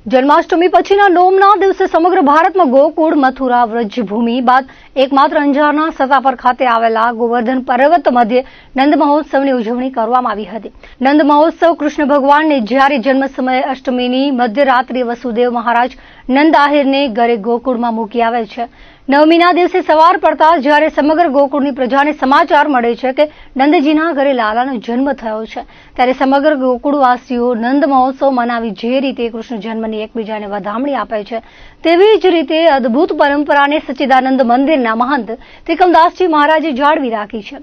જન્માષ્ટમી પછીના નોમના દિવસે સમગ્ર ભારતમાં ગોકુળ મથુરા વ્રજભૂમિ બાદ એકમાત્ર અંજારના સતાપર ખાતે આવેલા ગોવર્ધન પર્વત મધ્યે નંદ મહોત્સવની ઉજવણી કરવામાં આવી હતી। નંદ મહોત્સવ કૃષ્ણ ભગવાનને જ્યારે જન્મ સમયે અષ્ટમીની મધ્યરાત્રિએ વસુદેવ મહારાજ નંદ આહિરને ઘરે ગોકુળમાં મૂકી આવે છે। નવમીના દિવસે સવાર પડતા જ્યારે સમગ્ર ગોકુળની પ્રજાને સમાચાર મળે છે કે નંદજીના ઘરે લાલાનો જન્મ થયો છે, ત્યારે સમગ્ર ગોકુળવાસીઓ નંદ મહોત્સવ મનાવી જે રીતે કૃષ્ણ જન્મની એકબીજાને વધામણી આપે છે, તેવી જ રીતે અદ્ભુત પરંપરાને સચ્ચિદાનંદ મંદિરના મહંત ત્રિકમદાસજી મહારાજે જાળવી રાખી છે।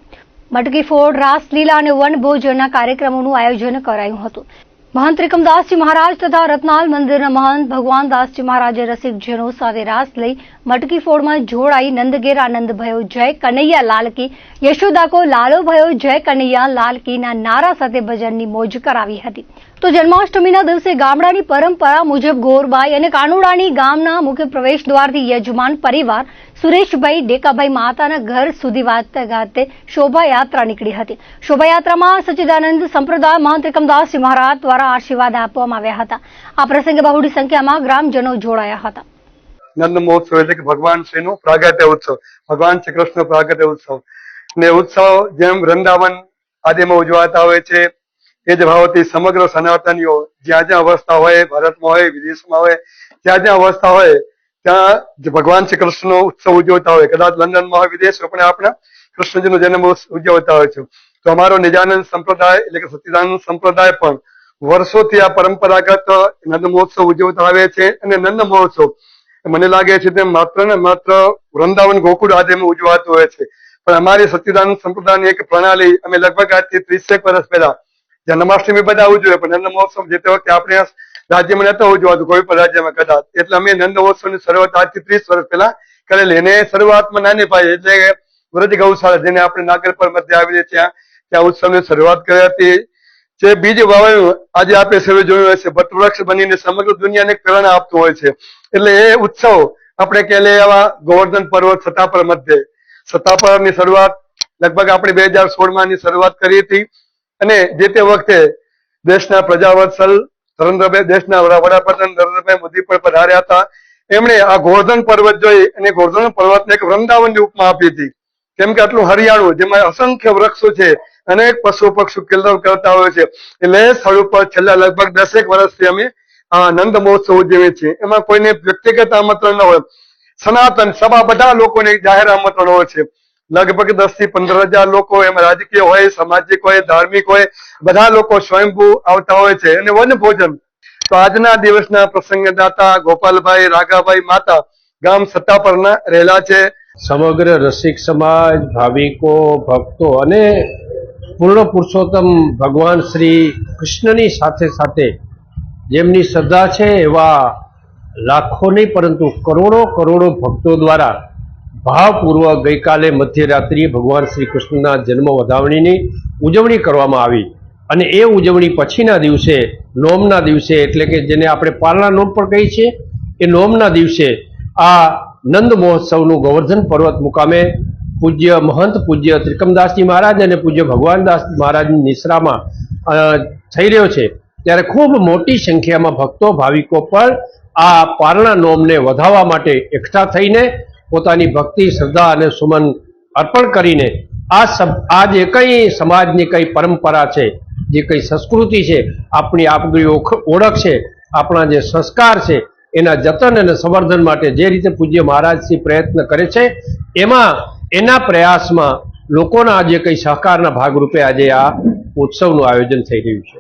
મટકી ફોડ, રાસલીલા અને વનભોજનના કાર્યક્રમોનું આયોજન કરાયું હતું। મહંત ત્રિકમદાસજી મહારાજ તથા રત્નાલ મંદિરના મહંત ભગવાનદાસજી મહારાજે રસિકજનો સાથે રાસ લઈ મટકી ફોડમાં જોડાઈ નંદ ઘેર આનંદ ભયો જય કનૈયા લાલ કી, યશોદા કો લાલો ભયો જય કનૈયા લાલ કીના નારા સાથે ભજનની મોજ કરાવી હતી। તો જન્માષ્ટમીના દિવસે ગામડાની પરંપરા મુજબ ગોરબાઈ અને કાનુડાની ગામના મુખ્ય પ્રવેશ દ્વારથી યજમાન પરિવાર સુરેશભાઈ ડેકાભાઈ માતાના ઘર સુધી વાજતે ગાજતે શોભાયાત્રા નીકળી હતી। શોભાયાત્રામાં સચ્ચિદાનંદ સંપ્રદાય મહંત ત્રિકમદાસજી મહારાજ દ્વારા આશીર્વાદ આપવામાં આવ્યા હતા। આ પ્રસંગે બહોળી સંખ્યામાં ગ્રામજનો જોડાયા હતા। નંદ મહોત્સવ એટલે કે ભગવાન શ્રીનો પ્રાગટ્ય ઉત્સવ, ભગવાન શ્રી કૃષ્ણ પ્રાગટ્ય ઉત્સવ ને ઉત્સવ જેમ વૃંદાવન આદિમાં ઉજવાતા હોય છે એ જ ભાવથી સમગ્ર સનાતનીઓ જ્યાં જ્યાં અવસ્થા હોય, ભારતમાં હોય, વિદેશમાં હોય, જ્યાં જ્યાં અવસ્થા હોય ત્યાં ભગવાન શ્રી કૃષ્ણનો ઉત્સવ ઉજવતા હોય। કદાચ લંડનમાં હોય, વિદેશ પણ આપણા કૃષ્ણજીનો જન્મ ઉજવતા હોય છે। તો અમારો નિજાનંદ સંપ્રદાય એટલે કે સચ્ચિદાનંદ સંપ્રદાય પણ વર્ષોથી આ પરંપરાગત નંદ મહોત્સવ ઉજવતા આવે છે। અને નંદ મહોત્સવ મને લાગે છે તેમ માત્ર ને માત્ર વૃંદાવન ગોકુળ આદિમાં ઉજવાતું હોય છે, પણ અમારી સચ્ચિદાનંદ સંપ્રદાયની એક પ્રણાલી અમે લગભગ આજથી 30 વર્ષ પહેલા જન્માષ્ટમી બધા ઉજવે, પણ નંદ મહોત્સવ જે તે વખતે આપણે રાજ્યમાં નતો ઉજવાતું, કોઈ પણ રાજ્યમાં કદાચ, એટલે અમે નંદ મહોત્સવની શરૂઆત આજથી 30 વર્ષ પહેલા કરેલી। અને શરૂઆતમાં નાની પાયે એટલે વ્રજ ગૌશાળા જેને આપણે નાગરપર મધ્ય આવેલી ત્યાં ઉત્સવની શરૂઆત કરી હતી। જે બીજ વાવાયું આજે આપણે સૌએ જોયું હશે, વટવૃક્ષ બનીને સમગ્ર દુનિયાને પ્રેરણા આપતું હોય છે। એટલે એ ઉત્સવ આપણે કે આવા ગોવર્ધન પર્વત સતાપર મધ્યે સતાપરની શરૂઆત લગભગ આપણે 2016માં ની શરૂઆત કરી હતી। અને જે તે વખતે દેશના પ્રજાવત્સલ દેશના વડાપ્રધાન નરેન્દ્રભાઈ મોદી પણ પધાર્યા હતા। એમણે આ ગોવર્ધન પર્વત જોઈ અને ગોવર્ધન પર્વતને એક વૃંદાવનની ઉપમા આપી હતી, કેમ કે આટલું હરિયાળું જેમાં અસંખ્ય વૃક્ષો છે, અનેક પશુ પક્ષી કિલ્લર કરતા હોય છે। એટલે એ સ્થળ ઉપર છેલ્લા લગભગ 10 વર્ષથી અમે આ નંદ મહોત્સવ ઉજવીએ છીએ। એમાં કોઈને વ્યક્તિગત આમંત્રણ ન હોય, સનાતન સભા બધા લોકોને જાહેર આમંત્રણ હોય છે। લગભગ 10 થી 15,000 લોકો, એમાં રાજકીય હોય, સામાજિક હોય, ધાર્મિક હોય, બધા લોકો સ્વયંભૂ આવતા હોય છે। અને વન ભોજન તો આજના દિવસના પ્રસંગે દાતા ગોપાલભાઈ રાગાભાઈ માતા ગામ સત્તાપરના રહેલા છે। સમગ્ર રસિક સમાજ, ભાવિકો, ભક્તો અને પૂર્ણ પુરુષોત્તમ ભગવાન શ્રી કૃષ્ણની સાથે સાથે જેમની શ્રદ્ધા છે એવા લાખો નહીં પરંતુ કરોડો ભક્તો દ્વારા ભાવપૂર્વક ગઈકાલે મધ્યરાત્રિએ ભગવાન શ્રી કૃષ્ણના જન્મ વધામણીની ઉજવણી કરવામાં આવી। અને એ ઉજવણી પછીના દિવસે નોમના દિવસે એટલે કે જેને આપણે પારણા નોમ પણ કહીએ છીએ, એ નોમના દિવસે આ નંદ મહોત્સવનું ગોવર્ધન પર્વત મુકામે પૂજ્ય મહંત પૂજ્ય ત્રિકમદાસજી મહારાજ અને પૂજ્ય ભગવાનદાસ મહારાજની નિશ્રામાં થઈ રહ્યો છે। ત્યારે ખૂબ મોટી સંખ્યામાં ભક્તો ભાવિકો પણ આ પારણા નોમને વધાવવા માટે એકઠા થઈને પોતાની ભક્તિ, શ્રદ્ધા અને સુમન અર્પણ કરીને આ જે કંઈ સમાજની કઈ પરંપરા છે, જે કઈ સંસ્કૃતિ છે, આપણી ઓળખ છે, આપણા જે સંસ્કાર છે, એના જતન અને સંવર્ધન માટે જે રીતે પૂજ્ય મહારાજશ્રી પ્રયત્ન કરે છે, એના પ્રયાસમાં લોકોના જે કંઈ સહકારના ભાગરૂપે આજે આ ઉત્સવનું આયોજન થઈ રહ્યું છે।